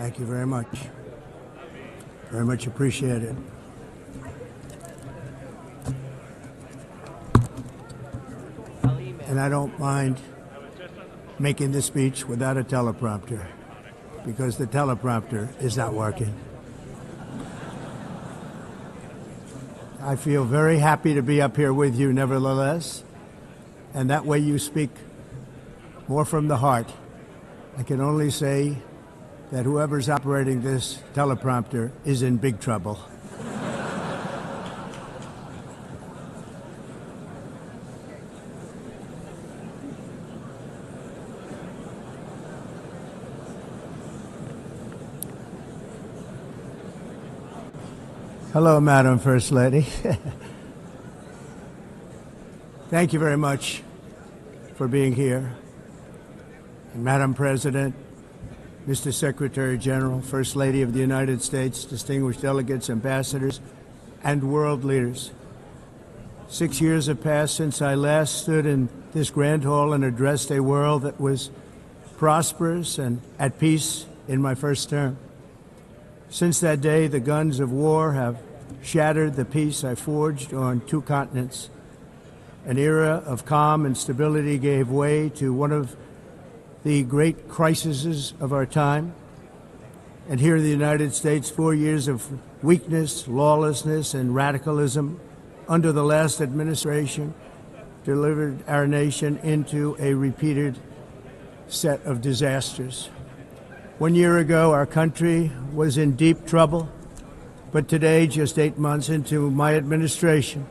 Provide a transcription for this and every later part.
Thank you very much. Very much appreciated. And I don't mind making this speech without a teleprompter, because the teleprompter is not working. I feel very happy to be up here with you nevertheless, and that way you speak more from the heart. I can only say that whoever's operating this teleprompter is in big trouble. Hello, Madam First Lady. Thank you very much for being here. And Madam President, Mr. Secretary General, First Lady of the United States, distinguished delegates, ambassadors, and world leaders. 6 years have passed since I last stood in this grand hall and addressed a world that was prosperous and at peace in my first term. Since that day, the guns of war have shattered the peace I forged on 2 continents. An era of calm and stability gave way to one of the great crises of our time. And here in the United States, 4 years of weakness, lawlessness, and radicalism under the last administration delivered our nation into a repeated set of disasters. 1 year ago, our country was in deep trouble, but today, just 8 months into my administration,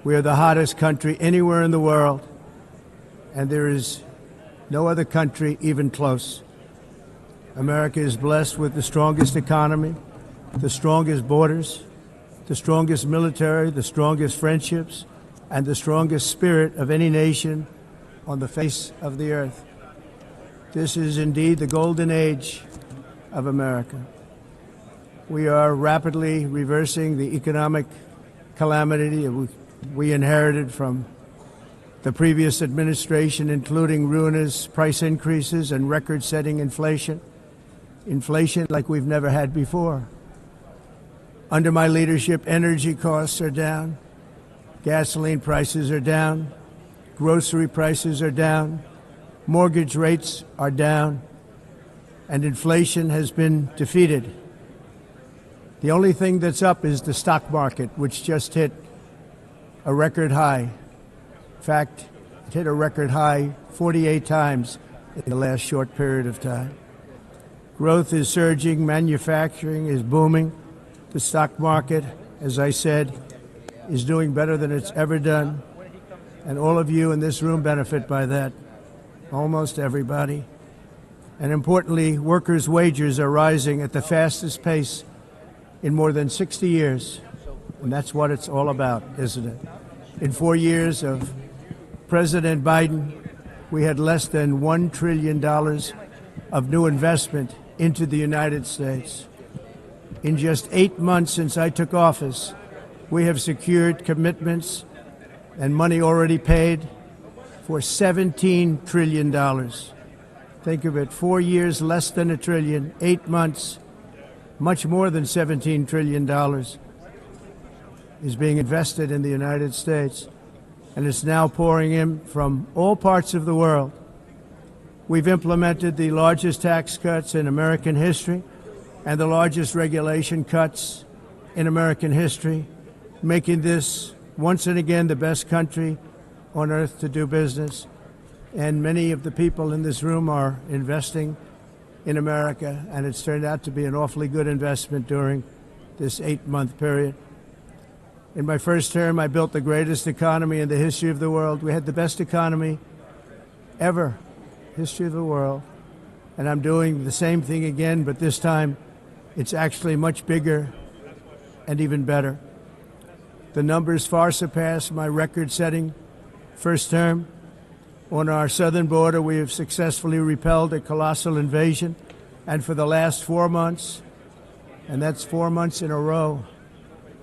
we are the hottest country anywhere in the world, and there is no other country even close. America is blessed with the strongest economy, the strongest borders, the strongest military, the strongest friendships, and the strongest spirit of any nation on the face of the earth. This is indeed the golden age of America. We are rapidly reversing the economic calamity we inherited from the previous administration, including ruinous price increases and record-setting inflation. Inflation like we've never had before. Under my leadership, energy costs are down, gasoline prices are down, grocery prices are down, mortgage rates are down, and inflation has been defeated. The only thing that's up is the stock market, which just hit a record high. In fact, it hit a record high 48 times in the last short period of time. Growth is surging, manufacturing is booming. The stock market, as I said, is doing better than it's ever done. And all of you in this room benefit by that. Almost everybody. And importantly, workers' wages are rising at the fastest pace in more than 60 years. And that's what it's all about, isn't it? In 4 years of President Biden, we had less than $1 trillion of new investment into the United States. In just 8 months since I took office, we have secured commitments and money already paid for $17 trillion. Think of it, 4 years, less than $1 trillion, 8 months, much more than $17 trillion is being invested in the United States, and it's now pouring in from all parts of the world. We've implemented the largest tax cuts in American history and the largest regulation cuts in American history, making this once and again the best country on earth to do business. And many of the people in this room are investing in America, and it's turned out to be an awfully good investment during this 8-month period. In my first term, I built the greatest economy in the history of the world. We had the best economy ever, history of the world. And I'm doing the same thing again, but this time it's actually much bigger and even better. The numbers far surpass my record-setting first term. On our southern border, we have successfully repelled a colossal invasion, and for the last 4 months, and that's 4 months in a row,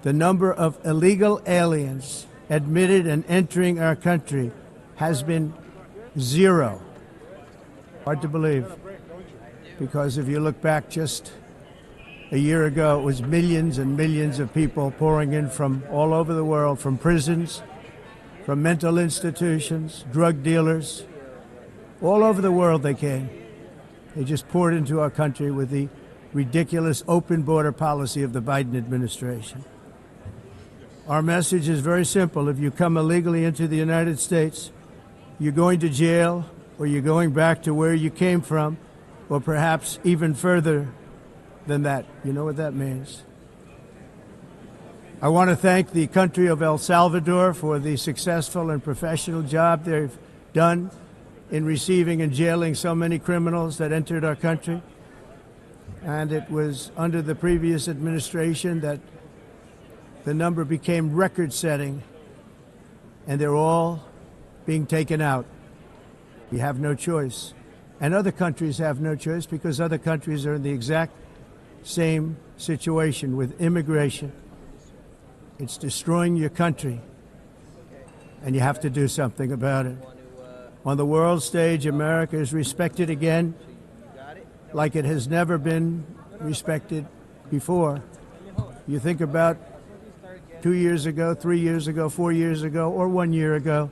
the number of illegal aliens admitted and entering our country has been 0. Hard to believe. because if you look back just a year ago, it was millions and millions of people pouring in from all over the world, from prisons, from mental institutions, drug dealers. All over the world they came. They just poured into our country with the ridiculous open border policy of the Biden administration. Our message is very simple. If you come illegally into the United States, you're going to jail, or you're going back to where you came from, or perhaps even further than that. You know what that means. I want to thank the country of El Salvador for the successful and professional job they've done in receiving and jailing so many criminals that entered our country. And it was under the previous administration that the number became record-setting, and they're all being taken out. We have no choice. And other countries have no choice because other countries are in the exact same situation with immigration. It's destroying your country, and you have to do something about it. On the world stage, America is respected again like it has never been respected before. You think about 2 years ago, 3 years ago, 4 years ago, or 1 year ago,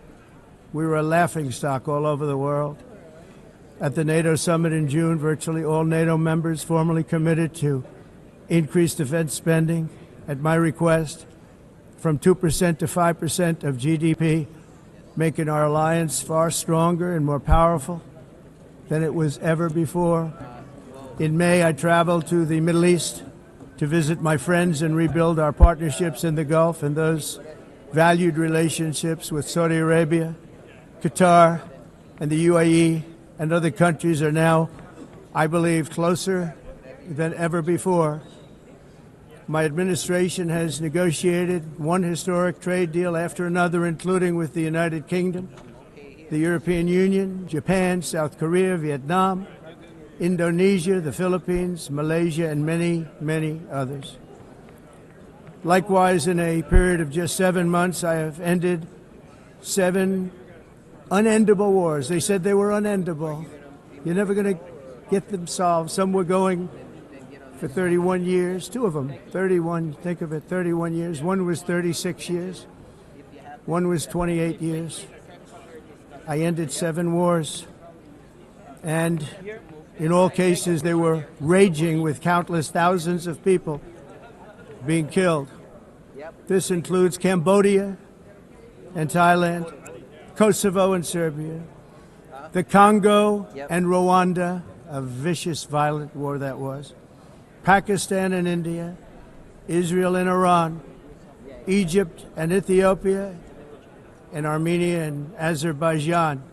we were a laughingstock all over the world. At the NATO summit in June, virtually all NATO members formally committed to increase defense spending at my request from 2% to 5% of GDP, making our alliance far stronger and more powerful than it was ever before. In May, I traveled to the Middle East to visit my friends and rebuild our partnerships in the Gulf and those valued relationships with Saudi Arabia, Qatar, and the UAE and other countries are now, I believe, closer than ever before. My administration has negotiated one historic trade deal after another, including with the United Kingdom, the European Union, Japan, South Korea, Vietnam, Indonesia, the Philippines, Malaysia, and many, many others. Likewise, in a period of just 7 months, I have ended 7 unendable wars. They said they were unendable. You're never going to get them solved. Some were going for 31 years, 2 of them, 31, think of it, 31 years. One was 36 years. One was 28 years. I ended 7 wars. And in all cases, they were raging with countless thousands of people being killed. This includes Cambodia and Thailand, Kosovo and Serbia, the Congo and Rwanda, a vicious, violent war that was, Pakistan and India, Israel and Iran, Egypt and Ethiopia, and Armenia and Azerbaijan.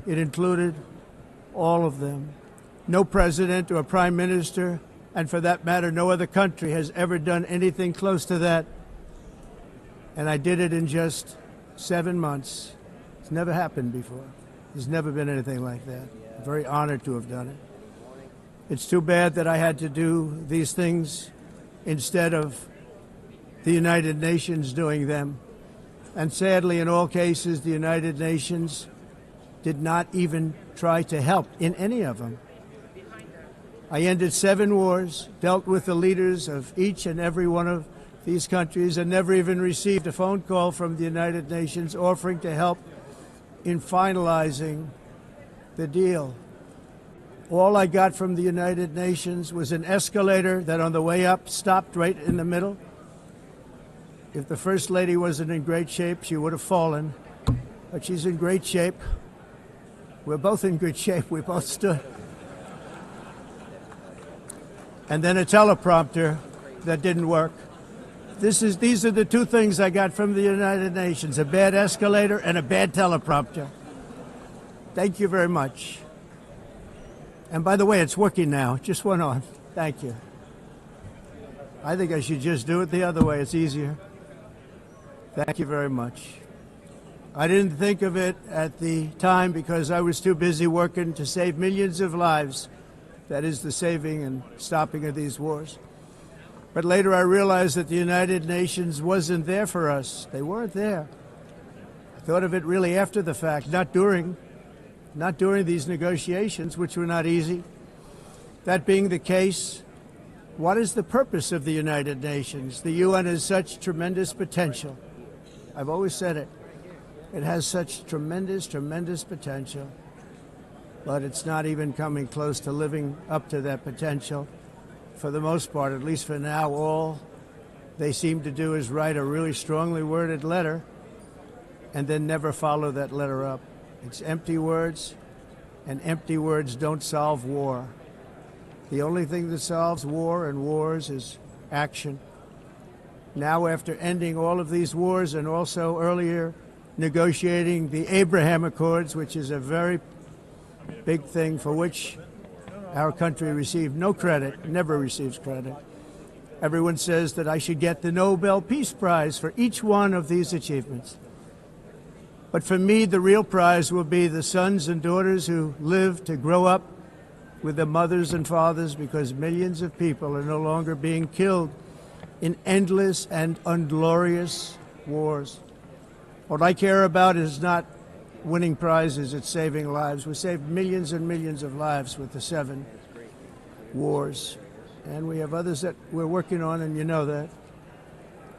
It included all of them. No president or prime minister, and for that matter, no other country has ever done anything close to that. And I did it in just 7 months. It's never happened before. There's never been anything like that. I'm very honored to have done it. It's too bad that I had to do these things instead of the United Nations doing them. And sadly, in all cases, the United Nations did not even try to help in any of them. I ended 7 wars, dealt with the leaders of each and every one of these countries, and never even received a phone call from the United Nations offering to help in finalizing the deal. All I got from the United Nations was an escalator that on the way up stopped right in the middle. If the First Lady wasn't in great shape, she would have fallen, but she's in great shape. We're both in good shape. We both stood. And then a teleprompter that didn't work. These are the 2 things I got from the United Nations, a bad escalator and a bad teleprompter. Thank you very much. And by the way, it's working now. It just went on. Thank you. I think I should just do it the other way. It's easier. Thank you very much. I didn't think of it at the time because I was too busy working to save millions of lives. That is the saving and stopping of these wars. But later I realized that the United Nations wasn't there for us. They weren't there. I thought of it really after the fact, not during these negotiations, which were not easy. That being the case, what is the purpose of the United Nations? The UN has such tremendous potential. I've always said it. It has such tremendous, tremendous potential, but it's not even coming close to living up to that potential. For the most part, at least for now, all they seem to do is write a really strongly worded letter and then never follow that letter up. It's empty words, and empty words don't solve war. The only thing that solves war and wars is action. Now, after ending all of these wars and also earlier negotiating the Abraham Accords, which is a very big thing for which our country received no credit, never receives credit. Everyone says that I should get the Nobel Peace Prize for each one of these achievements. But for me, the real prize will be the sons and daughters who live to grow up with their mothers and fathers, because millions of people are no longer being killed in endless and unglorious wars. What I care about is not winning prizes, it's saving lives. We saved millions and millions of lives with the 7 wars. And we have others that we're working on, and you know that.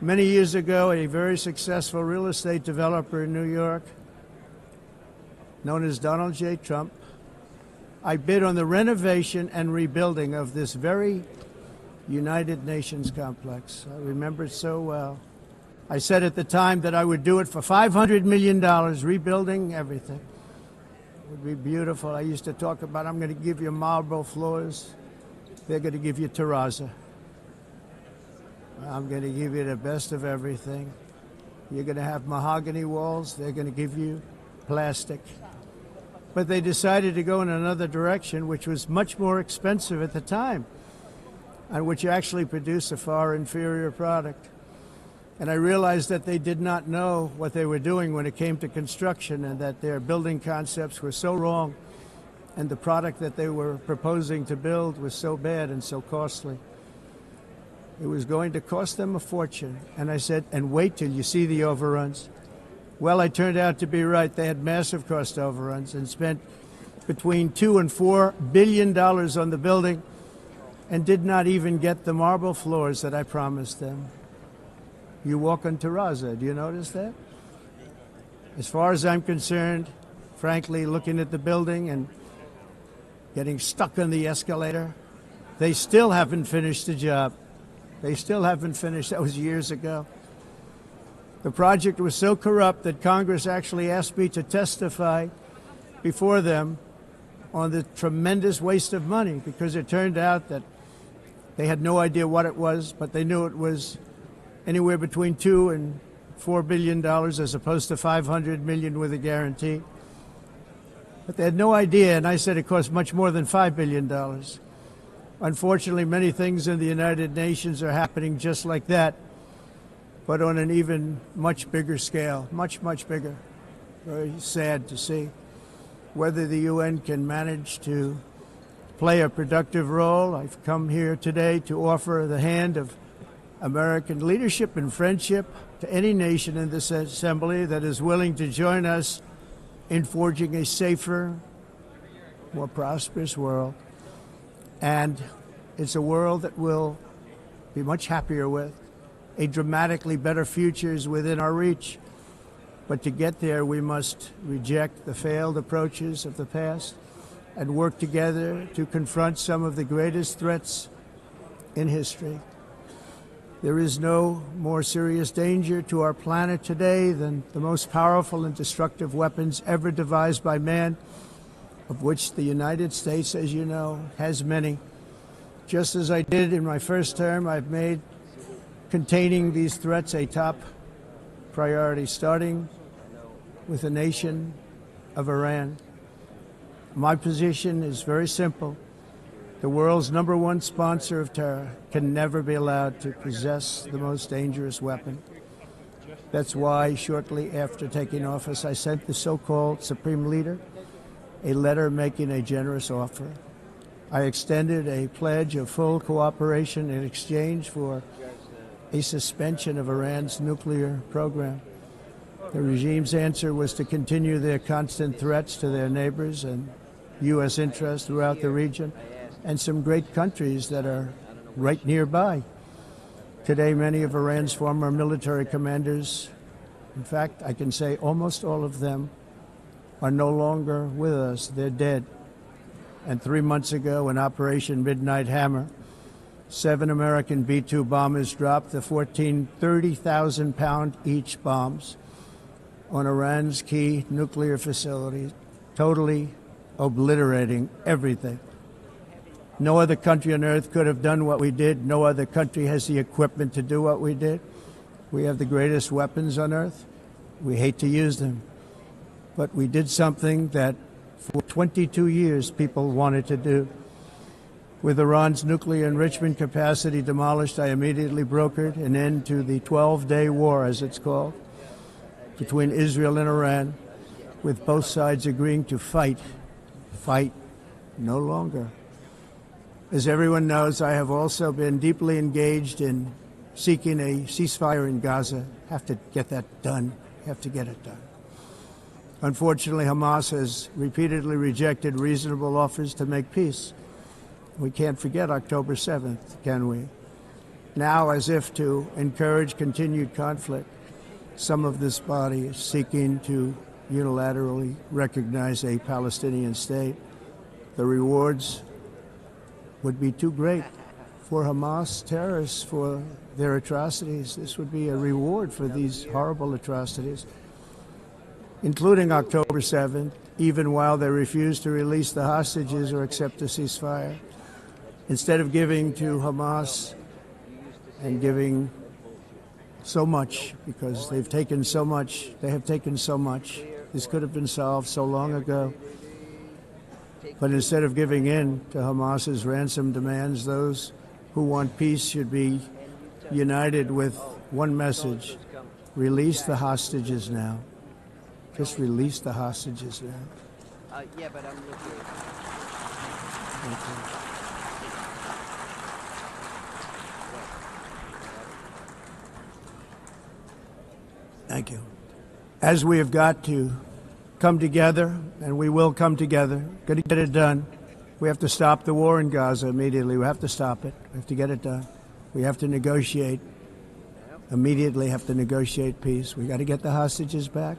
Many years ago, a very successful real estate developer in New York, known as Donald J. Trump, I bid on the renovation and rebuilding of this very United Nations complex. I remember it so well. I said at the time that I would do it for $500 million, rebuilding everything. It would be beautiful. I used to talk about, I'm going to give you marble floors. They're going to give you terrazzo. I'm going to give you the best of everything. You're going to have mahogany walls. They're going to give you plastic. But they decided to go in another direction, which was much more expensive at the time, and which actually produced a far inferior product. And I realized that they did not know what they were doing when it came to construction, and that their building concepts were so wrong, and the product that they were proposing to build was so bad and so costly. It was going to cost them a fortune. And I said, and wait till you see the overruns. Well, I turned out to be right. They had massive cost overruns and spent between $2 and $4 billion on the building and did not even get the marble floors that I promised them. You walk on terrazzo. Do you notice that? As far as I'm concerned, frankly, looking at the building and getting stuck on the escalator, they still haven't finished the job. They still haven't finished. That was years ago. The project was so corrupt that Congress actually asked me to testify before them on the tremendous waste of money, because it turned out that they had no idea what it was, but they knew it was anywhere between $2 and $4 billion as opposed to $500 million with a guarantee. But they had no idea, and I said it cost much more than $5 billion. Unfortunately, many things in the United Nations are happening just like that, but on an even much bigger scale, much, much bigger. Very sad to see. Whether the UN can manage to play a productive role, I've come here today to offer the hand of American leadership and friendship to any nation in this assembly that is willing to join us in forging a safer, more prosperous world. And it's a world that we'll be much happier with. A dramatically better future is within our reach. But to get there, we must reject the failed approaches of the past and work together to confront some of the greatest threats in history. There is no more serious danger to our planet today than the most powerful and destructive weapons ever devised by man, of which the United States, as you know, has many. Just as I did in my first term, I've made containing these threats a top priority, starting with the nation of Iran. My position is very simple. The world's #1 sponsor of terror can never be allowed to possess the most dangerous weapon. That's why shortly after taking office, I sent the so-called Supreme Leader a letter making a generous offer. I extended a pledge of full cooperation in exchange for a suspension of Iran's nuclear program. The regime's answer was to continue their constant threats to their neighbors and U.S. interests throughout the region, and some great countries that are right nearby. Today, many of Iran's former military commanders, in fact, I can say almost all of them, are no longer with us. They're dead. And 3 months ago, in Operation Midnight Hammer, 7 American B-2 bombers dropped the 14 30,000-pound each bombs on Iran's key nuclear facilities, totally obliterating everything. No other country on earth could have done what we did. No other country has the equipment to do what we did. We have the greatest weapons on earth. We hate to use them. But we did something that for 22 years people wanted to do. With Iran's nuclear enrichment capacity demolished, I immediately brokered an end to the 12-day war, as it's called, between Israel and Iran, with both sides agreeing to fight no longer. As everyone knows, I have also been deeply engaged in seeking a ceasefire in Gaza. Have to get that done. Have to get it done. Unfortunately, Hamas has repeatedly rejected reasonable offers to make peace. We can't forget October 7th, can we? Now, as if to encourage continued conflict, some of this body is seeking to unilaterally recognize a Palestinian state. The rewards would be too great for Hamas terrorists for their atrocities. This would be a reward for these horrible atrocities, including October 7th, even while they refuse to release the hostages or accept a ceasefire. Instead of giving to Hamas and giving so much, because they've taken so much, they have taken so much. This could have been solved so long ago. But instead of giving in to Hamas's ransom demands, those who want peace should be united with one message: release the hostages now. Just release the hostages now. Yeah, but I'm with you. Thank you. Thank you. As we have got to come together, and we will come together, got to get it done. We have to stop the war in Gaza immediately. We have to stop it. We have to get it done. We have to negotiate. Immediately have to negotiate peace. We got to get the hostages back.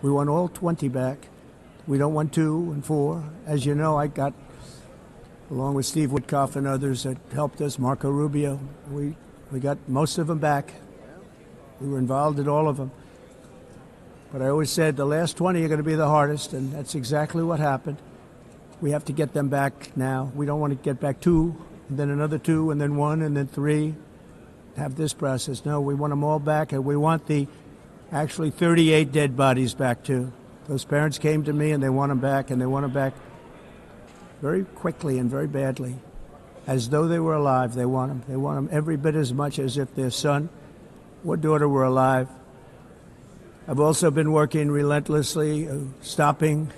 We want all 20 back. We don't want 2 and 4. As you know, I got, along with Steve Witkoff and others that helped us, Marco Rubio, we got most of them back. We were involved in all of them. But I always said the last 20 are going to be the hardest, and that's exactly what happened. We have to get them back now. We don't want to get back 2, and then another 2, and then 1, and then 3. Have this process. No, we want them all back, and we want the actually 38 dead bodies back too. Those parents came to me, and they want them back, and they want them back very quickly and very badly, as though they were alive. They want them. They want them every bit as much as if their son or daughter were alive. I've also been working relentlessly, stopping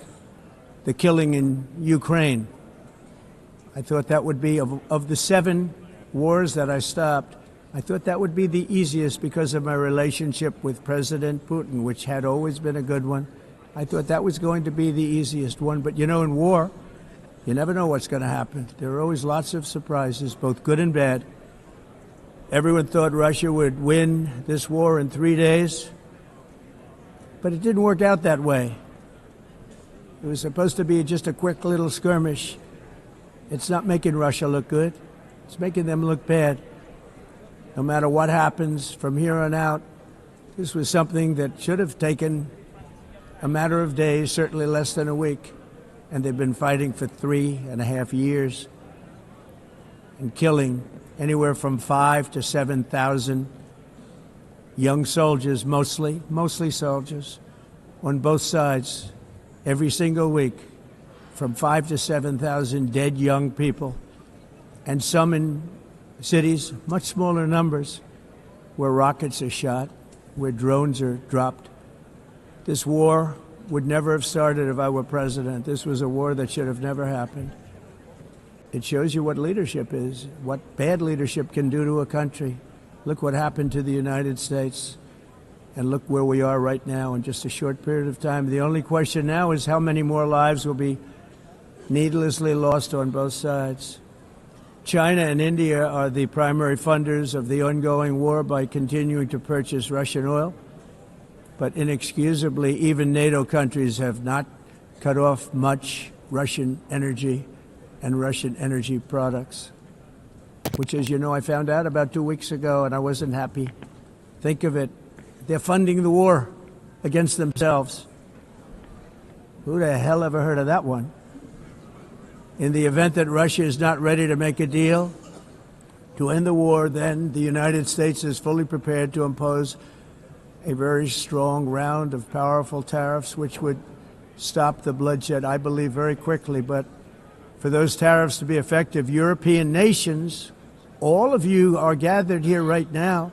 the killing in Ukraine. I thought that would be, of the 7 wars that I stopped, I thought that would be the easiest because of my relationship with President Putin, which had always been a good one. I thought that was going to be the easiest one. But, you know, in war, you never know what's going to happen. There are always lots of surprises, both good and bad. Everyone thought Russia would win this war in 3 days, but it didn't work out that way. It was supposed to be just a quick little skirmish. It's not making Russia look good. It's making them look bad. No matter what happens from here on out, this was something that should have taken a matter of days, certainly less than a week. And they've been fighting for 3.5 years and killing anywhere from 5,000 to 7,000 young soldiers, mostly soldiers, on both sides, every single week, from 5,000 to 7,000 dead young people, and some in cities, much smaller numbers, where rockets are shot, where drones are dropped. This war would never have started if I were president. This was a war that should have never happened. It shows you what leadership is, what bad leadership can do to a country. Look what happened to the United States, and look where we are right now in just a short period of time. The only question now is how many more lives will be needlessly lost on both sides. China and India are the primary funders of the ongoing war by continuing to purchase Russian oil. But inexcusably, even NATO countries have not cut off much Russian energy and Russian energy products, which, as you know, I found out about 2 weeks ago, and I wasn't happy. Think of it. They're funding the war against themselves. Who the hell ever heard of that one? In the event that Russia is not ready to make a deal to end the war, then the United States is fully prepared to impose a very strong round of powerful tariffs, which would stop the bloodshed, I believe, very quickly. But for those tariffs to be effective, European nations, all of you are gathered here right now,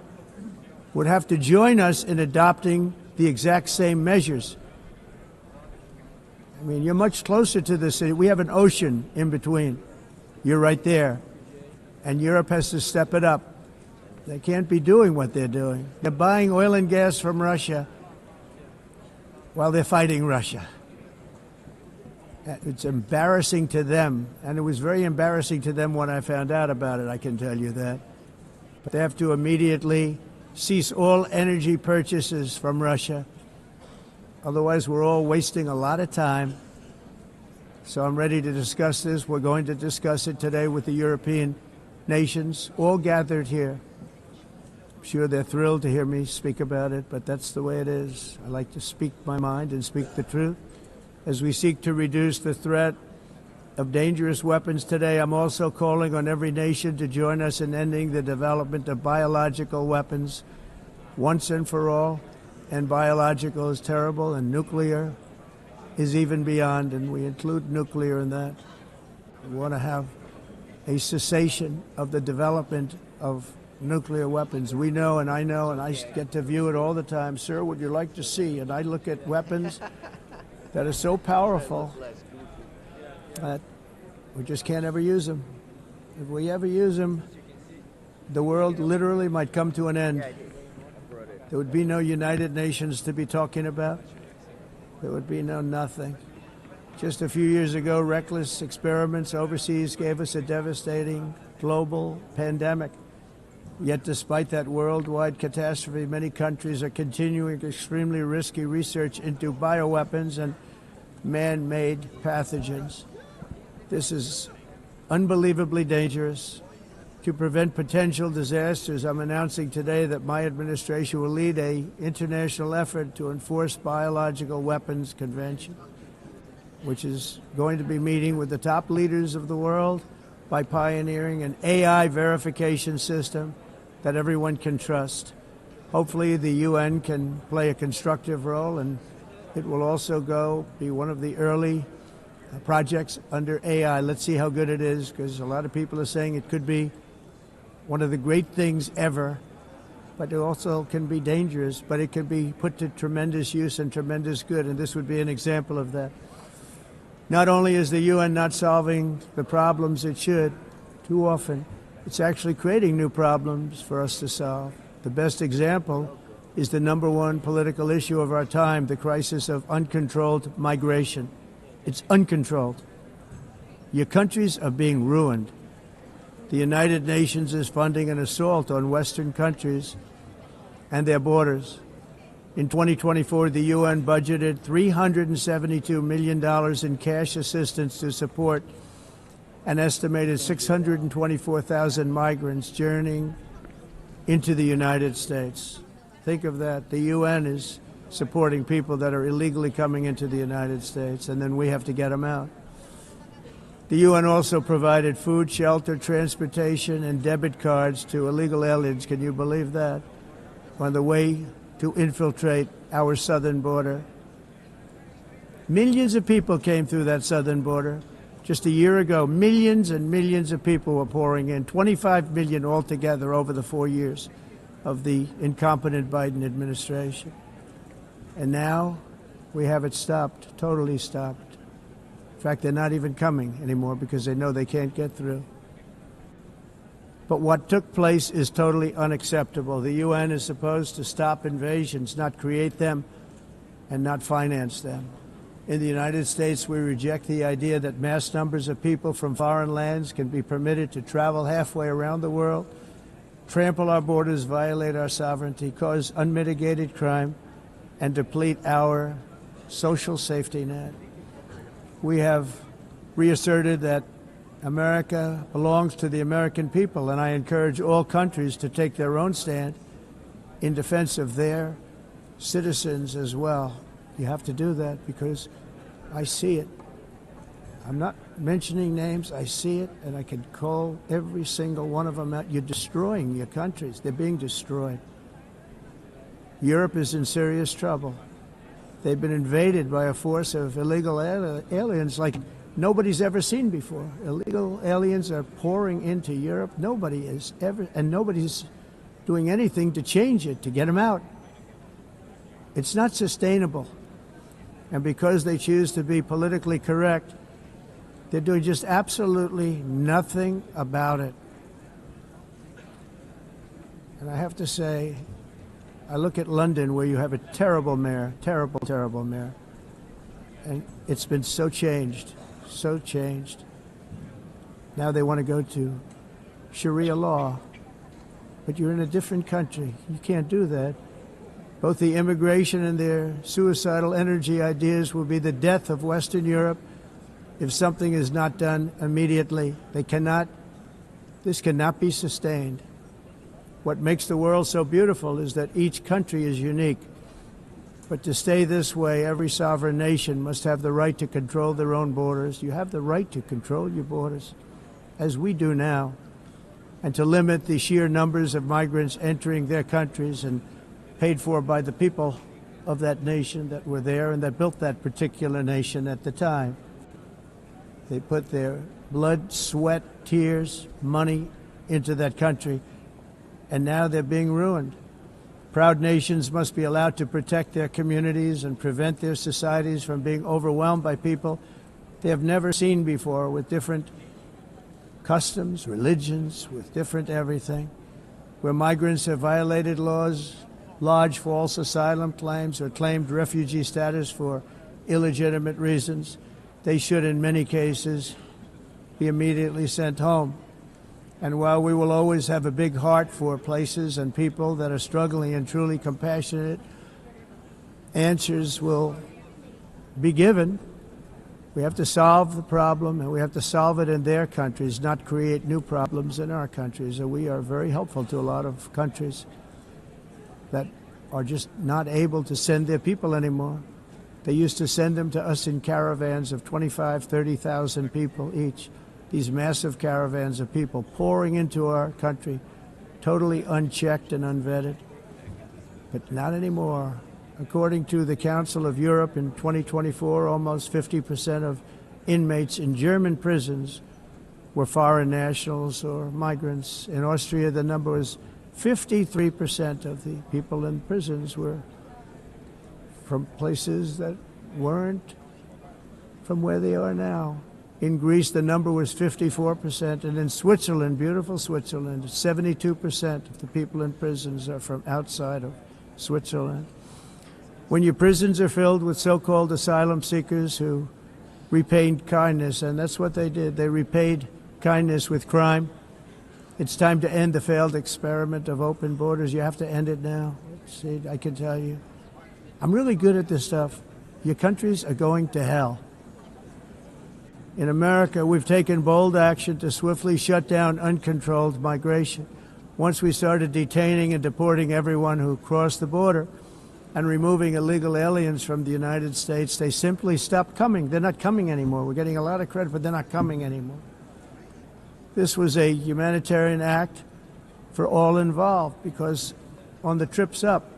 would have to join us in adopting the exact same measures. I mean, you're much closer to this. We have an ocean in between. You're right there. And Europe has to step it up. They can't be doing what they're doing. They're buying oil and gas from Russia while they're fighting Russia. It's embarrassing to them, and it was very embarrassing to them when I found out about it, I can tell you that. But they have to immediately cease all energy purchases from Russia. Otherwise, we're all wasting a lot of time. So I'm ready to discuss this. We're going to discuss it today with the European nations, all gathered here. I'm sure they're thrilled to hear me speak about it, but that's the way it is. I like to speak my mind and speak the truth. As we seek to reduce the threat of dangerous weapons today, I'm also calling on every nation to join us in ending the development of biological weapons once and for all. And biological is terrible, and nuclear is even beyond, and we include nuclear in that. We want to have a cessation of the development of nuclear weapons. We know, and I get to view it all the time. Sir, would you like to see? And I look at weapons that are so powerful that we just can't ever use them. If we ever use them, the world literally might come to an end. There would be no United Nations to be talking about. There would be no nothing. Just a few years ago, reckless experiments overseas gave us a devastating global pandemic. Yet despite that worldwide catastrophe, many countries are continuing extremely risky research into bioweapons and man-made pathogens. This is unbelievably dangerous. To prevent potential disasters, I'm announcing today that my administration will lead an international effort to enforce biological weapons convention, which is going to be meeting with the top leaders of the world by pioneering an AI verification system that everyone can trust. Hopefully the UN can play a constructive role, and it will also be one of the early projects under AI. Let's see how good it is, because a lot of people are saying it could be one of the great things ever, but it also can be dangerous, but it can be put to tremendous use and tremendous good, and this would be an example of that. Not only is the UN not solving the problems it should, too often, it's actually creating new problems for us to solve. The best example is the number one political issue of our time, the crisis of uncontrolled migration. It's uncontrolled. Your countries are being ruined. The United Nations is funding an assault on Western countries and their borders. In 2024, the UN budgeted $372 million in cash assistance to support an estimated 624,000 migrants journeying into the United States. Think of that. The UN is supporting people that are illegally coming into the United States, and then we have to get them out. The UN also provided food, shelter, transportation, and debit cards to illegal aliens. Can you believe that? On the way to infiltrate our southern border. Millions of people came through that southern border. Just a year ago, millions and millions of people were pouring in, 25 million altogether over the 4 years of the incompetent Biden administration. And now we have it stopped, totally stopped. In fact, they're not even coming anymore because they know they can't get through. But what took place is totally unacceptable. The UN is supposed to stop invasions, not create them and not finance them. In the United States, we reject the idea that mass numbers of people from foreign lands can be permitted to travel halfway around the world, trample our borders, violate our sovereignty, cause unmitigated crime, and deplete our social safety net. We have reasserted that America belongs to the American people, and I encourage all countries to take their own stand in defense of their citizens as well. You have to do that because I see it. I'm not mentioning names. I see it, and I can call every single one of them out. You're destroying your countries. They're being destroyed. Europe is in serious trouble. They've been invaded by a force of illegal aliens like nobody's ever seen before. Illegal aliens are pouring into Europe. Nobody is ever, and nobody's doing anything to change it, to get them out. It's not sustainable. And because they choose to be politically correct, they're doing just absolutely nothing about it. And I have to say, I look at London, where you have a terrible mayor, terrible mayor. And it's been so changed. Now they want to go to Sharia law. But you're in a different country. You can't do that. Both the immigration and their suicidal energy ideas will be the death of Western Europe if something is not done immediately. This cannot be sustained. What makes the world so beautiful is that each country is unique. But to stay this way, every sovereign nation must have the right to control their own borders. You have the right to control your borders, as we do now, and to limit the sheer numbers of migrants entering their countries and paid for by the people of that nation that were there and that built that particular nation at the time. They put their blood, sweat, tears, money into that country, and now they're being ruined. Proud nations must be allowed to protect their communities and prevent their societies from being overwhelmed by people they have never seen before, with different customs, religions, with different everything. Where migrants have violated laws, lodged false asylum claims, or claimed refugee status for illegitimate reasons, they should, in many cases, be immediately sent home. And while we will always have a big heart for places and people that are struggling and truly compassionate, answers will be given. We have to solve the problem, and we have to solve it in their countries, not create new problems in our countries. And we are very helpful to a lot of countries that are just not able to send their people anymore. They used to send them to us in caravans of 25,000, 30,000 people each. These massive caravans of people pouring into our country, totally unchecked and unvetted. But not anymore. According to the Council of Europe, in 2024, almost 50% of inmates in German prisons were foreign nationals or migrants. In Austria, the number was 53% of the people in prisons were from places that weren't from where they are now. In Greece, the number was 54%, and in Switzerland, beautiful Switzerland, 72% of the people in prisons are from outside of Switzerland. When your prisons are filled with so-called asylum seekers who repaid kindness, and that's what they did, they repaid kindness with crime, it's time to end the failed experiment of open borders. You have to end it now. See, I can tell you. I'm really good at this stuff. Your countries are going to hell. In America, we've taken bold action to swiftly shut down uncontrolled migration. Once we started detaining and deporting everyone who crossed the border and removing illegal aliens from the United States, they simply stopped coming. They're not coming anymore. We're getting a lot of credit, but they're not coming anymore. This was a humanitarian act for all involved, because on the trips up,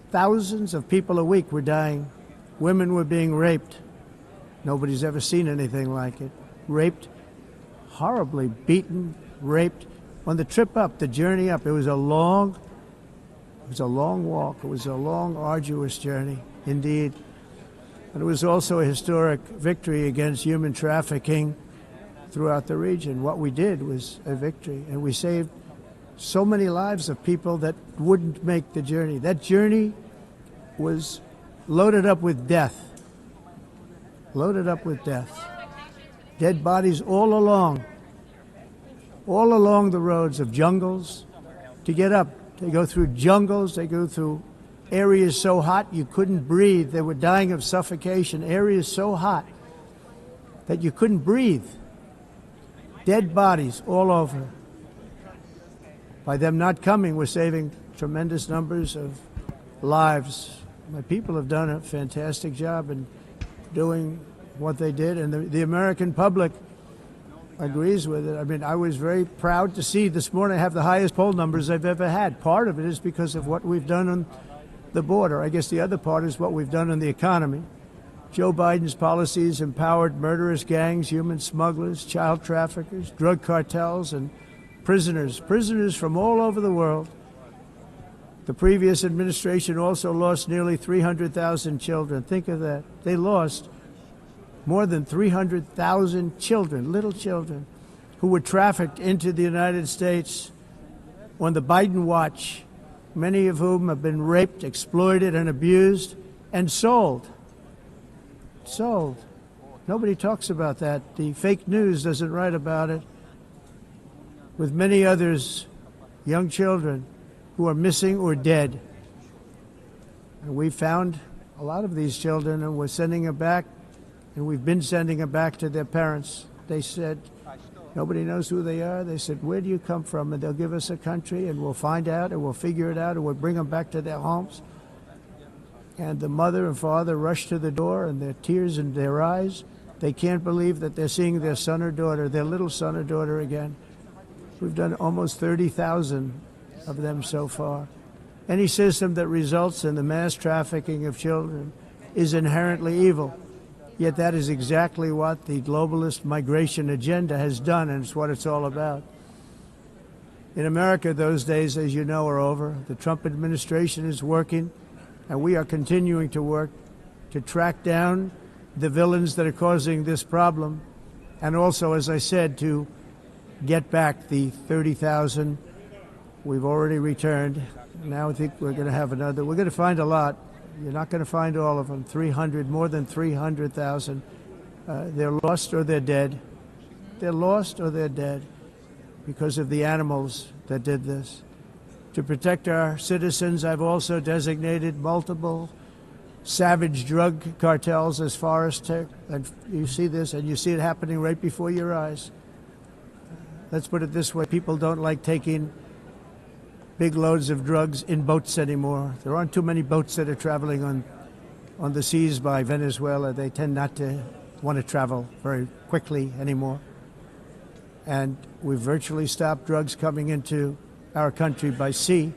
thousands of people a week were dying. Women were being raped. Nobody's ever seen anything like it. Raped, horribly beaten, raped. On the trip up, the journey up, it was a long walk. It was a long, arduous journey, indeed. And it was also a historic victory against human trafficking throughout the region. What we did was a victory, and we saved so many lives of people that wouldn't make the journey. That journey was loaded up with death. loaded up with death. Dead bodies all along the roads of jungles to get up. They go through jungles, they go through areas so hot you couldn't breathe. They were dying of suffocation, areas so hot that you couldn't breathe. Dead bodies all over. By them not coming, we're saving tremendous numbers of lives. My people have done a fantastic job in doing what they did, and the American public agrees with it. I mean, I was very proud to see this morning I have the highest poll numbers I've ever had. Part of it is because of what we've done on the border. I guess the other part is what we've done in the economy. Joe Biden's policies empowered murderous gangs, human smugglers, child traffickers, drug cartels, and prisoners from all over the world. The previous administration also lost nearly 300,000 children. Think of that. They lost more than 300,000 children, little children, who were trafficked into the United States on the Biden watch, many of whom have been raped, exploited, and abused, and sold. Sold. Nobody talks about that. The fake news doesn't write about it. With many others, young children who are missing or dead. And we found a lot of these children, and we're sending them back, and we've been sending them back to their parents. They said, nobody knows who they are. They said, where do you come from? And they'll give us a country, and we'll find out, and we'll figure it out, and we'll bring them back to their homes. And the mother and father rush to the door, and their tears in their eyes. They can't believe that they're seeing their son or daughter, their little son or daughter again. We've done almost 30,000 of them so far. Any system that results in the mass trafficking of children is inherently evil. Yet that is exactly what the globalist migration agenda has done, and it's what it's all about. In America, those days, as you know, are over. The Trump administration is working, and we are continuing to work to track down the villains that are causing this problem, and also, as I said, to get back the 30,000 we've already returned. Now I think we're going to have another. We're going to find a lot. You're not going to find all of them. 300, more than 300,000. They're lost or they're dead. They're lost or they're dead because of the animals that did this. To protect our citizens, I've also designated multiple savage drug cartels as far as and you see this, and you see it happening right before your eyes. Let's put it this way. People don't like taking big loads of drugs in boats anymore. There aren't too many boats that are traveling on the seas by Venezuela. They tend not to want to travel very quickly anymore. And we've virtually stopped drugs coming into our country by sea.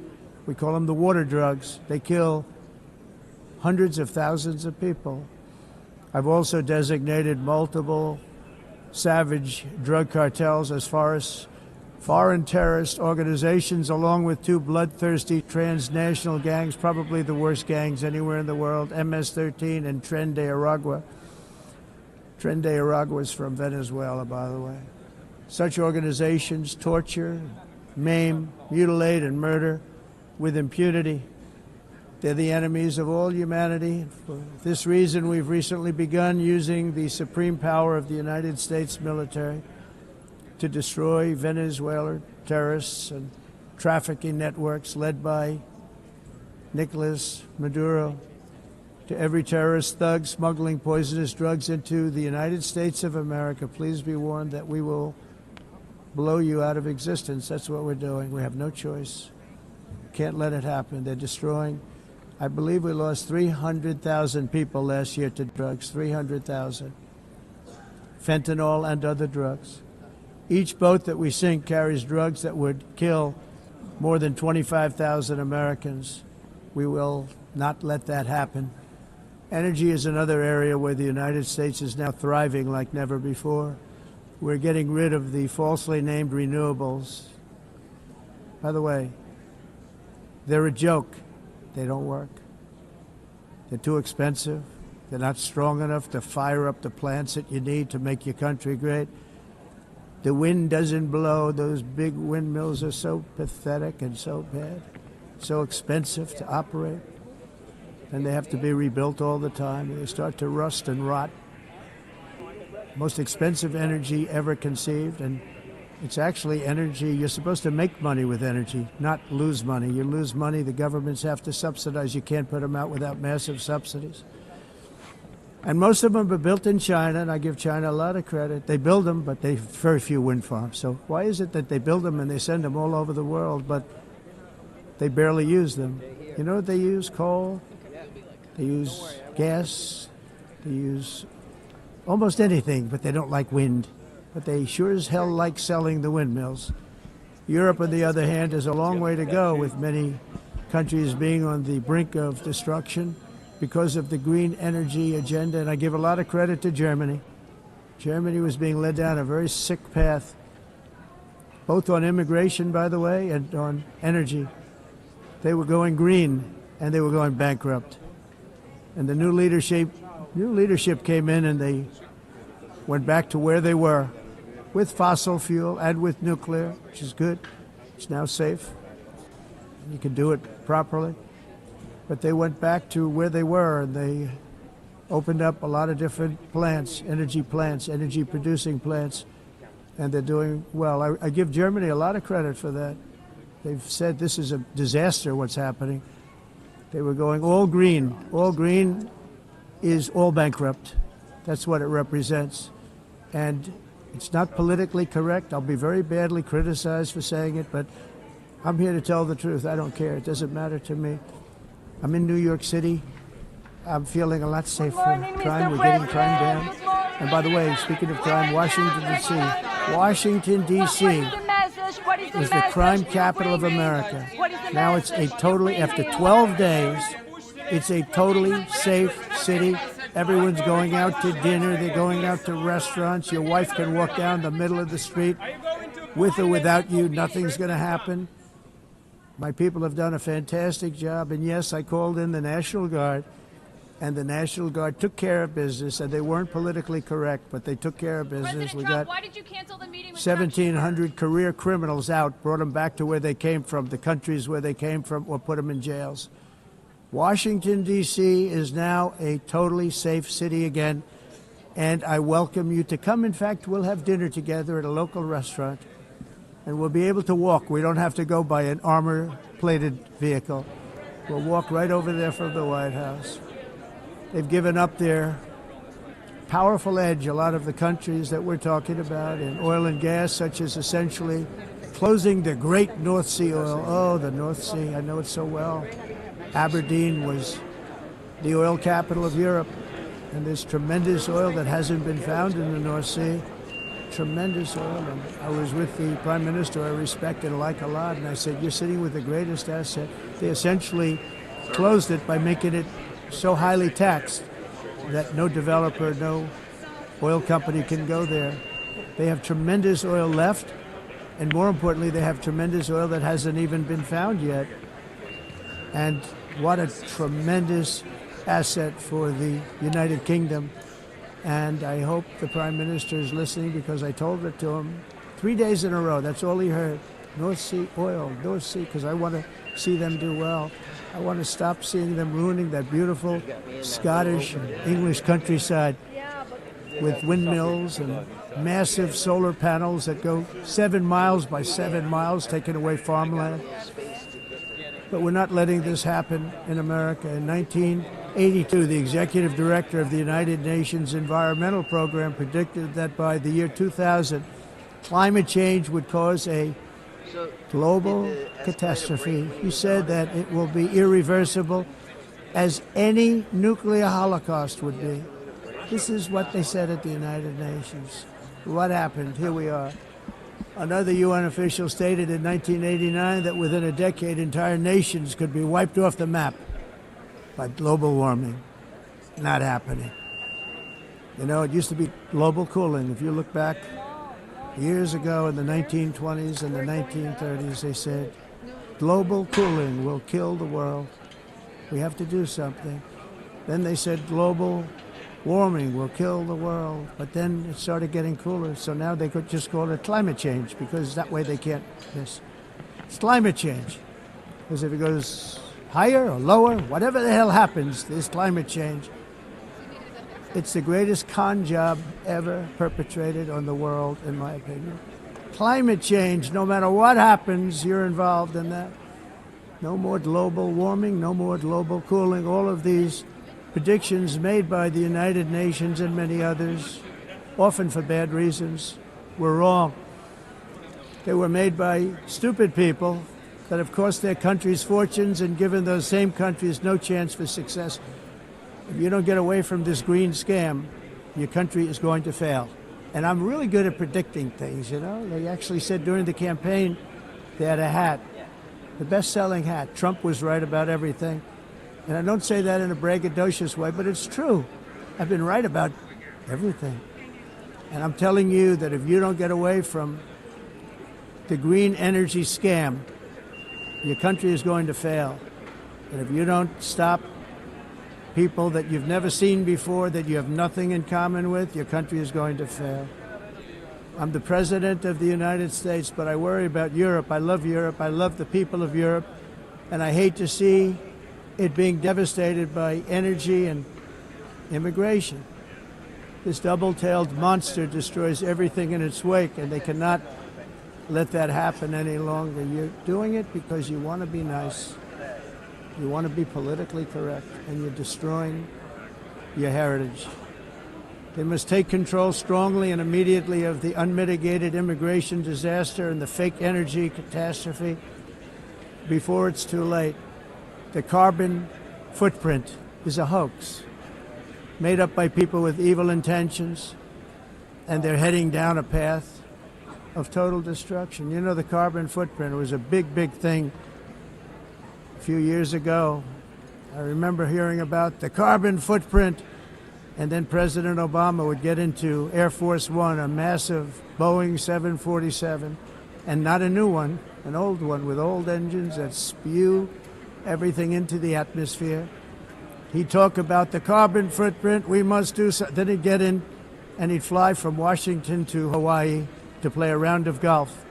We call them the water drugs. They kill hundreds of thousands of people. I've also designated multiple savage drug cartels as far as foreign terrorist organizations, along with two bloodthirsty transnational gangs, probably the worst gangs anywhere in the world, MS-13 and Tren de Aragua. Tren de Aragua is from Venezuela, by the way. Such organizations torture, maim, mutilate, and murder with impunity. They're the enemies of all humanity. For this reason, we've recently begun using the supreme power of the United States military to destroy Venezuelan terrorists and trafficking networks led by Nicolas Maduro. To every terrorist thug smuggling poisonous drugs into the United States of America, please be warned that we will blow you out of existence. That's what we're doing. We have no choice. Can't let it happen. They're destroying. I believe we lost 300,000 people last year to drugs, 300,000. Fentanyl and other drugs. Each boat that we sink carries drugs that would kill more than 25,000 Americans. We will not let that happen. Energy is another area where the United States is now thriving like never before. We're getting rid of the falsely named renewables. By the way, they're a joke. They don't work. They're too expensive. They're not strong enough to fire up the plants that you need to make your country great. The wind doesn't blow. Those big windmills are so pathetic and so bad, so expensive to operate. And they have to be rebuilt all the time. They start to rust and rot. most expensive energy ever conceived, and it's actually energy. You're supposed to make money with energy, not lose money. You lose money, the governments have to subsidize. You can't put them out without massive subsidies. And most of them are built in China, and I give China a lot of credit. They build them, but they have very few wind farms. So why is it that they build them and they send them all over the world, but they barely use them? You know what they use? Coal. They use gas. They use almost anything, but they don't like wind. But they sure as hell like selling the windmills. Europe, on the other hand, has a long way to go, with many countries being on the brink of destruction because of the green energy agenda. And I give a lot of credit to Germany. Germany was being led down a very sick path, both on immigration, by the way, and on energy. They were going green, and they were going bankrupt. And the new leadership came in, and they went back to where they were, with fossil fuel and with nuclear, which is good. It's now safe. You can do it properly. But they went back to where they were, and they opened up a lot of different plants, energy producing plants, and they're doing well. I give Germany a lot of credit for that. They've said this is a disaster, what's happening. They were going all green. All green is all bankrupt. That's what it represents. And it's not politically correct. I'll be very badly criticized for saying it, but I'm here to tell the truth. I don't care. It doesn't matter to me. I'm in New York City. I'm feeling a lot safer. Crime, we're getting crime down. And by the way, speaking of crime, Washington, D.C. Washington, D.C. is the crime capital of America. Now it's a totally, after 12 days, it's a totally safe city. Everyone's going out to dinner. They're going out to restaurants. Your wife can walk down the middle of the street with or without you. Nothing's going to happen. My people have done a fantastic job. And yes, I called in the National Guard, and the National Guard took care of business, and they weren't politically correct, but they took care of business. We got why did you cancel the meeting with 1,700 career criminals out, brought them back to where they came from, the countries where they came from, or put them in jails. Washington, D.C. is now a totally safe city again, and I welcome you to come. In fact, we'll have dinner together at a local restaurant, and we'll be able to walk. We don't have to go by an armor-plated vehicle. We'll walk right over there from the White House. They've given up their powerful edge, a lot of the countries that we're talking about, in oil and gas, such as essentially closing the great North Sea oil. Oh, the North Sea, I know it so well. Aberdeen was the oil capital of Europe, and there's tremendous oil that hasn't been found in the North Sea. Tremendous oil. And I was with the Prime Minister I respect and like a lot, and I said, you're sitting with the greatest asset. They essentially closed it by making it so highly taxed that no developer, no oil company can go there. They have tremendous oil left, and more importantly, they have tremendous oil that hasn't even been found yet. And what a tremendous asset for the United Kingdom. And I hope the Prime Minister is listening, because I told it to him 3 days in a row. That's all he heard. North Sea oil, North Sea, because I want to see them do well. I want to stop seeing them ruining that beautiful Scottish and English countryside with windmills and massive solar panels that go 7 miles by 7 miles, taking away farmland. But we're not letting this happen in America. In 1982, the executive director of the United Nations Environmental Program predicted that by the year 2000, climate change would cause a global catastrophe. He said that it will be irreversible, as any nuclear holocaust would be. This is what they said at the United Nations. What happened? Here we are. Another UN official stated in 1989 that within a decade, entire nations could be wiped off the map by global warming. Not happening. You know, it used to be global cooling. If you look back years ago in the 1920s and the 1930s, they said, global cooling will kill the world. We have to do something. Then they said global warming will kill the world. But then it started getting cooler, so now they could just call it climate change, because that way they can't miss. It's climate change. Because if it goes higher or lower, whatever the hell happens, there's climate change. It's the greatest con job ever perpetrated on the world, in my opinion. Climate change, no matter what happens, you're involved in that. No more global warming, no more global cooling. All of these predictions made by the United Nations and many others, often for bad reasons, were wrong. They were made by stupid people that have cost their countries fortunes and given those same countries no chance for success. If you don't get away from this green scam, your country is going to fail. And I'm really good at predicting things, you know. They actually said during the campaign they had a hat, the best-selling hat. Trump was right about everything. And I don't say that in a braggadocious way, but it's true. I've been right about everything. And I'm telling you that if you don't get away from the green energy scam, your country is going to fail. And if you don't stop people that you've never seen before, that you have nothing in common with, your country is going to fail. I'm the President of the United States, but I worry about Europe. I love Europe. I love the people of Europe. And I hate to see it being devastated by energy and immigration. This double-tailed monster destroys everything in its wake, and they cannot let that happen any longer. You're doing it because you want to be nice. You want to be politically correct, and you're destroying your heritage. They must take control strongly and immediately of the unmitigated immigration disaster and the fake energy catastrophe before it's too late. The carbon footprint is a hoax made up by people with evil intentions, and they're heading down a path of total destruction. You know, the carbon footprint was a big, big thing a few years ago. I remember hearing about the carbon footprint, and then President Obama would get into Air Force One, a massive Boeing 747, and not a new one, an old one with old engines that spew everything into the atmosphere. He'd talk about the carbon footprint, we must do so. Then he'd get in and he'd fly from Washington to Hawaii to play a round of golf.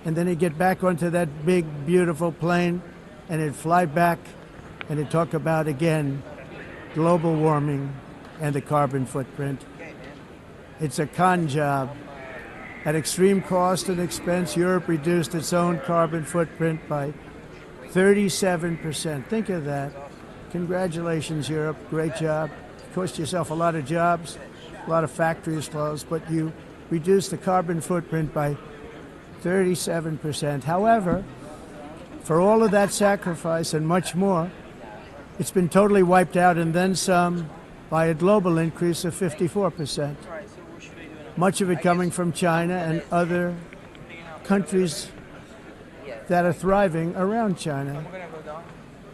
And then he'd get back onto that big, beautiful plane and he'd fly back and he'd talk about, again, global warming and the carbon footprint. It's a con job. At extreme cost and expense, Europe reduced its own carbon footprint by 37%. Think of that. Congratulations, Europe. Great job. Cost yourself a lot of jobs, a lot of factories closed, but you reduced the carbon footprint by 37%. However, for all of that sacrifice and much more, it's been totally wiped out and then some by a global increase of 54%. Much of it coming from China and other countries that are thriving around China,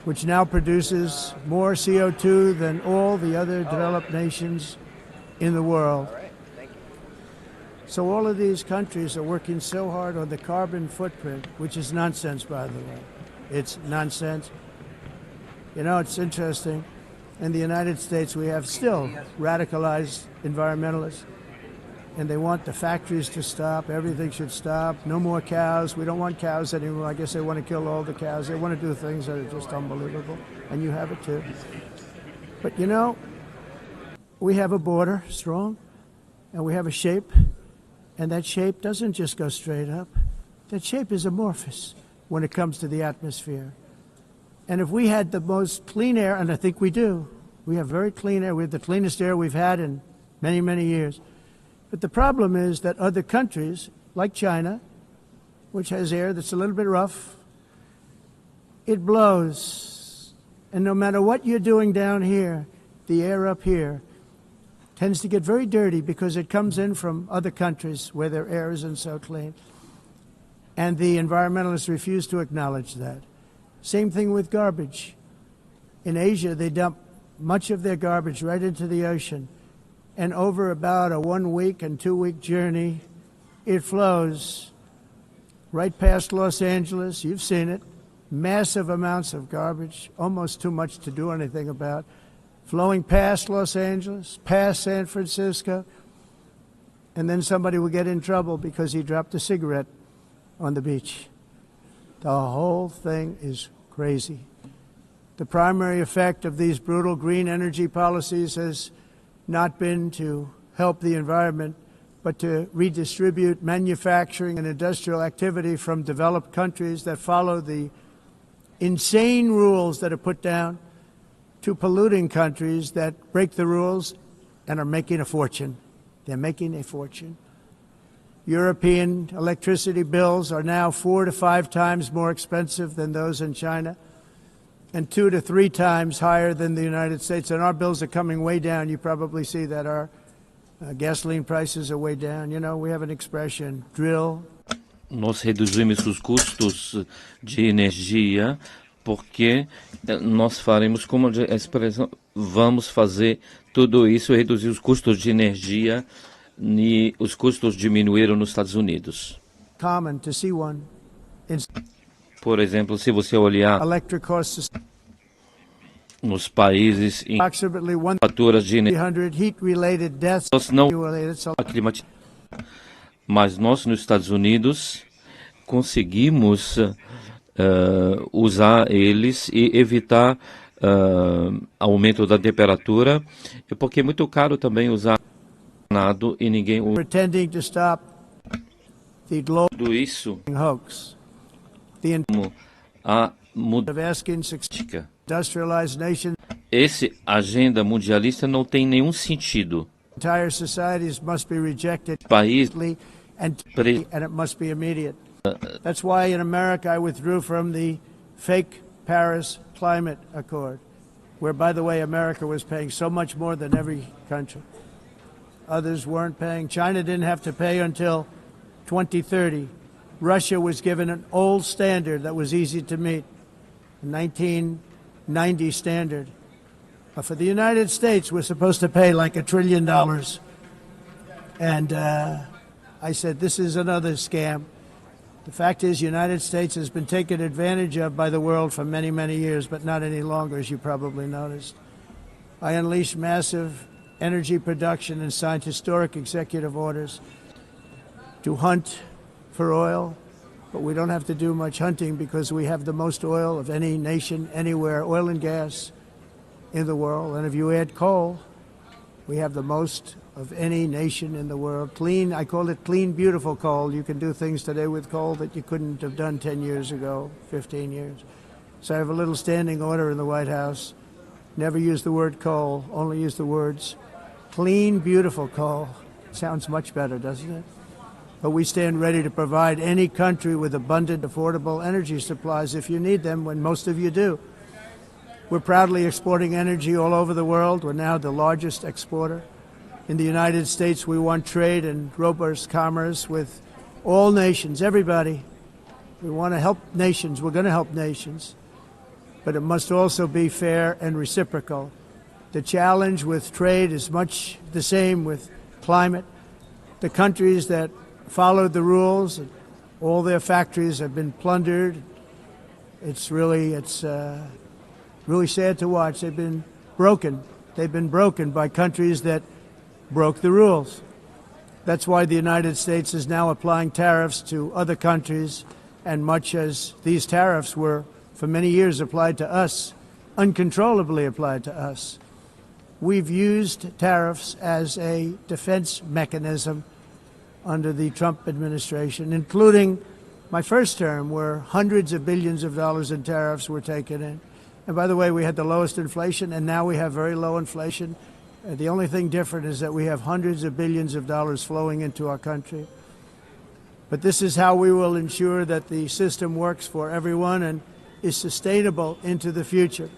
which now produces more CO2 than all the other developed nations in the world. So all of these countries are working so hard on the carbon footprint, which is nonsense, by the way. It's nonsense. You know, it's interesting. In the United States, we have still radicalized environmentalists, and they want the factories to stop. Everything should stop. No more cows. We don't want cows anymore. I guess they want to kill all the cows. They want to do things that are just unbelievable, and you have it too. But you know, we have a border, strong, and we have a shape, and that shape doesn't just go straight up. That shape is amorphous when it comes to the atmosphere. And if we had the most clean air, and I think we do, we have very clean air. We have the cleanest air we've had in many, many years. But the problem is that other countries, like China, which has air that's a little bit rough, it blows. And no matter what you're doing down here, the air up here tends to get very dirty because it comes in from other countries where their air isn't so clean. And the environmentalists refuse to acknowledge that. Same thing with garbage. In Asia, they dump much of their garbage right into the ocean. And over about a 1 week and 2 week journey, it flows right past Los Angeles. You've seen it. Massive amounts of garbage, almost too much to do anything about, flowing past Los Angeles, past San Francisco, and then somebody will get in trouble because he dropped a cigarette on the beach. The whole thing is crazy. The primary effect of these brutal green energy policies has not been to help the environment, but to redistribute manufacturing and industrial activity from developed countries that follow the insane rules that are put down to polluting countries that break the rules and are making a fortune. They're making a fortune. European electricity bills are now 4 to 5 times more expensive than those in China, and 2 to 3 times higher than the United States. And our bills are coming way down. You probably see that our gasoline prices are way down. You know, we have an expression, drill. Nós reduzimos os custos de energia porque nós faremos, como a expressão, vamos fazer tudo isso, reduzir os custos de energia, e os custos diminuíram nos Estados Unidos. Common to see one. Por exemplo, se você olhar nos países em faturas de energia, nós não aclimatizamos, mas nós nos Estados Unidos conseguimos usar eles e evitar aumento da temperatura, porque é muito caro também usar nada e ninguém usa. Tudo isso a mudança. Esse agenda mundialista não tem nenhum sentido. País and it must be immediate. That's why in America I withdrew from the fake Paris Climate Accord, where, by the way, America was paying so much more than every country. Others weren't paying. China didn't have to pay until 2030. Russia was given an old standard that was easy to meet, a 1990 standard. But for the United States, we're supposed to pay like $1 trillion. And I said, this is another scam. The fact is, the United States has been taken advantage of by the world for many, many years, but not any longer, as you probably noticed. I unleashed massive energy production and signed historic executive orders to hunt for oil, but we don't have to do much hunting because we have the most oil of any nation anywhere, oil and gas in the world. And if you add coal, we have the most of any nation in the world. Clean, I call it clean, beautiful coal. You can do things today with coal that you couldn't have done 10 years ago, 15 years. So I have a little standing order in the White House. Never use the word coal, only use the words clean, beautiful coal. Sounds much better, doesn't it? But we stand ready to provide any country with abundant, affordable energy supplies if you need them, when most of you do. We're proudly exporting energy all over the world. We're now the largest exporter. In the United States, we want trade and robust commerce with all nations, everybody. We want to help nations. We're going to help nations. But it must also be fair and reciprocal. The challenge with trade is much the same with climate. The countries that followed the rules, all their factories have been plundered. It's really sad to watch. They've been broken. They've been broken by countries that broke the rules. That's why the United States is now applying tariffs to other countries, and much as these tariffs were for many years applied to us, uncontrollably applied to us. We've used tariffs as a defense mechanism under the Trump administration, including my first term, where hundreds of billions of dollars in tariffs were taken in. And by the way, we had the lowest inflation, and now we have very low inflation. The only thing different is that we have hundreds of billions of dollars flowing into our country. But this is how we will ensure that the system works for everyone and is sustainable into the future.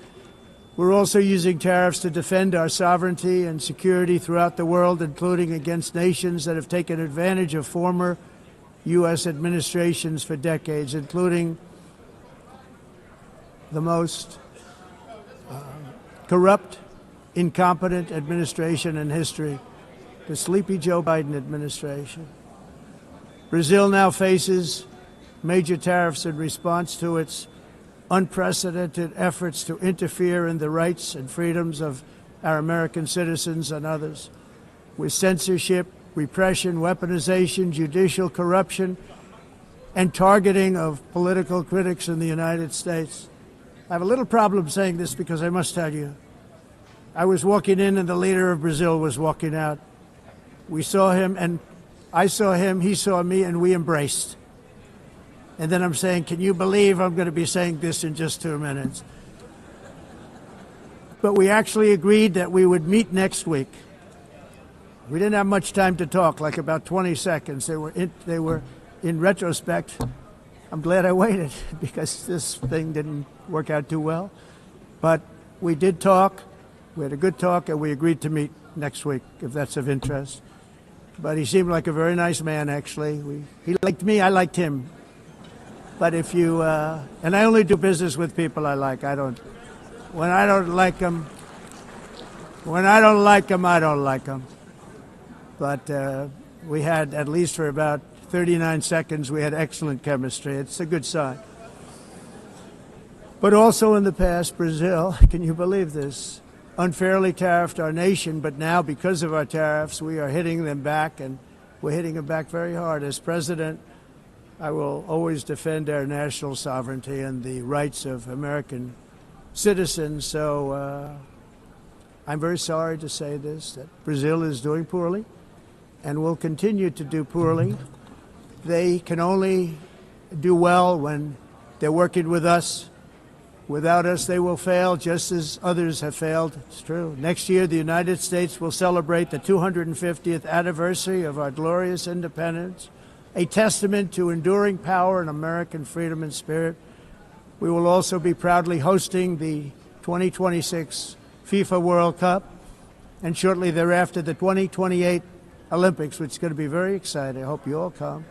We're also using tariffs to defend our sovereignty and security throughout the world, including against nations that have taken advantage of former U.S. administrations for decades, including the most corrupt, incompetent administration in history, the sleepy Joe Biden administration. Brazil now faces major tariffs in response to its unprecedented efforts to interfere in the rights and freedoms of our American citizens and others, with censorship, repression, weaponization, judicial corruption, and targeting of political critics in the United States. I have a little problem saying this because I must tell you, I was walking in and the leader of Brazil was walking out. We saw him and I saw him, he saw me, and we embraced. And then I'm saying, can you believe I'm going to be saying this in just 2 minutes? But we actually agreed that we would meet next week. We didn't have much time to talk, like about 20 seconds. They were in retrospect, I'm glad I waited because this thing didn't work out too well. But we did talk, we had a good talk, and we agreed to meet next week, if that's of interest. But he seemed like a very nice man, actually. He liked me, I liked him. But if you, and I only do business with people I like. When I don't like them, I don't like them. But we had, at least for about 39 seconds, we had excellent chemistry. It's a good sign. But also in the past, Brazil, can you believe this, unfairly tariffed our nation, but now because of our tariffs, we are hitting them back, and we're hitting them back very hard. As president, I will always defend our national sovereignty and the rights of American citizens. So I'm very sorry to say this, that Brazil is doing poorly and will continue to do poorly. They can only do well when they're working with us. Without us, they will fail, just as others have failed. It's true. Next year, the United States will celebrate the 250th anniversary of our glorious independence, a testament to enduring power and American freedom and spirit. We will also be proudly hosting the 2026 FIFA World Cup, and shortly thereafter, the 2028 Olympics, which is going to be very exciting. I hope you all come.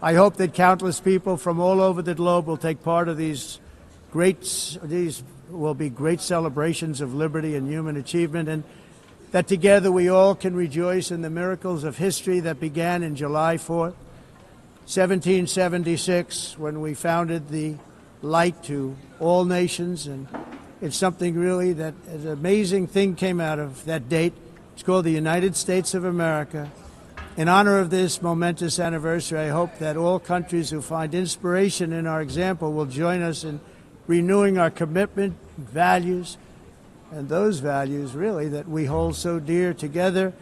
I hope that countless people from all over the globe will take part of these will be great celebrations of liberty and human achievement, and that together we all can rejoice in the miracles of history that began in July 4th, 1776, when we founded the light to all nations. And it's something really that an amazing thing came out of that date. It's called the United States of America. In honor of this momentous anniversary, I hope that all countries who find inspiration in our example will join us in renewing our commitment, values, and those values really that we hold so dear. Together,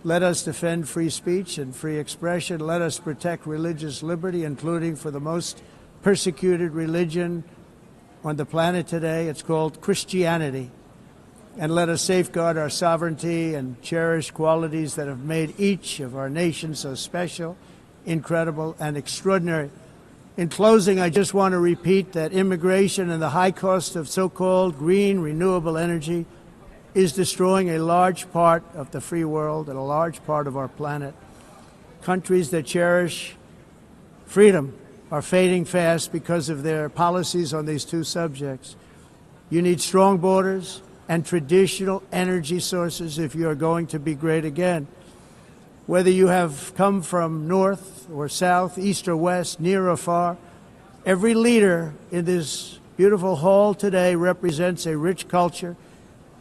let us defend free speech and free expression. Let us protect religious liberty, including for the most persecuted religion on the planet today. It's called Christianity. And let us safeguard our sovereignty and cherish qualities that have made each of our nations so special, incredible, and extraordinary. In closing, I just want to repeat that immigration and the high cost of so-called green renewable energy is destroying a large part of the free world and a large part of our planet. Countries that cherish freedom are fading fast because of their policies on these two subjects. You need strong borders and traditional energy sources if you are going to be great again. Whether you have come from north or south, east or west, near or far, every leader in this beautiful hall today represents a rich culture,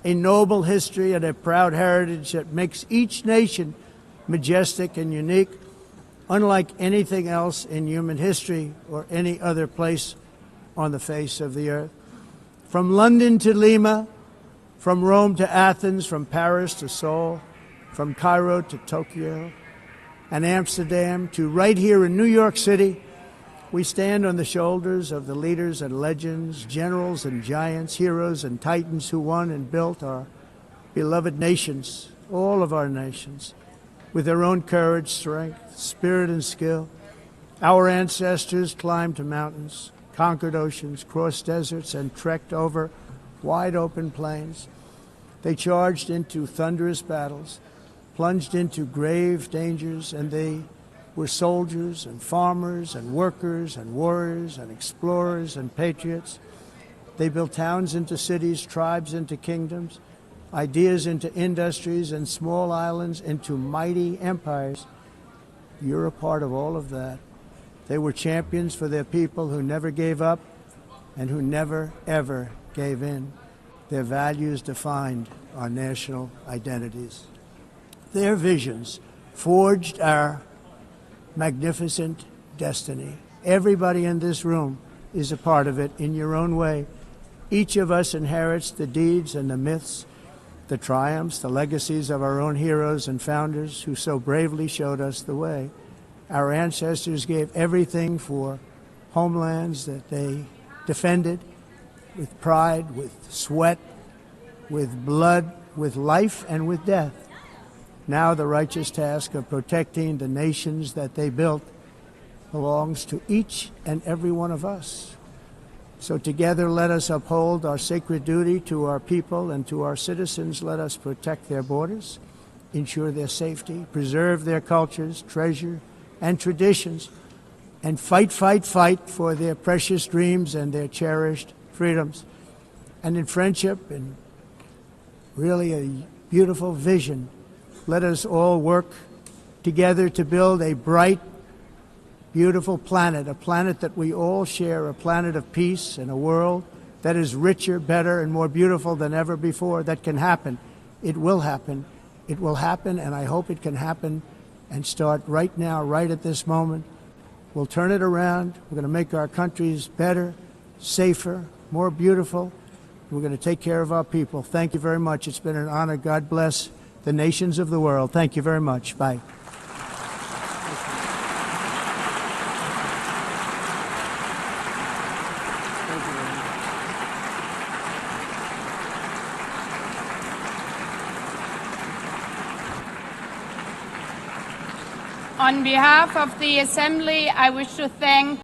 a noble history, and a proud heritage that makes each nation majestic and unique, unlike anything else in human history or any other place on the face of the earth. From London to Lima, from Rome to Athens, from Paris to Seoul, from Cairo to Tokyo and Amsterdam to right here in New York City, we stand on the shoulders of the leaders and legends, generals and giants, heroes and titans who won and built our beloved nations, all of our nations, with their own courage, strength, spirit, and skill. Our ancestors climbed mountains, conquered oceans, crossed deserts, and trekked over wide open plains. They charged into thunderous battles, plunged into grave dangers, and they were soldiers and farmers and workers and warriors and explorers and patriots. They built towns into cities, tribes into kingdoms, ideas into industries, and small islands into mighty empires. You're a part of all of that. They were champions for their people who never gave up and who never, ever gave in. Their values defined our national identities. Their visions forged our magnificent destiny. Everybody in this room is a part of it in your own way. Each of us inherits the deeds and the myths the triumphs, the legacies of our own heroes and founders who so bravely showed us the way. Our ancestors gave everything for homelands that they defended with pride, with sweat, with blood, with life, and with death. Now the righteous task of protecting the nations that they built belongs to each and every one of us. So together let us uphold our sacred duty to our people and to our citizens. Let us protect their borders, ensure their safety, preserve their cultures, treasure, and traditions, and fight, fight, fight for their precious dreams and their cherished freedoms. And in friendship and really a beautiful vision, let us all work together to build a bright, beautiful planet, a planet that we all share, a planet of peace and a world that is richer, better, and more beautiful than ever before. That can happen. It will happen. It will happen, and I hope it can happen and start right now, right at this moment. We'll turn it around. We're going to make our countries better, safer, more beautiful. We're going to take care of our people. Thank you very much. It's been an honor. God bless the nations of the world. Thank you very much. Bye. On behalf of the Assembly, I wish to thank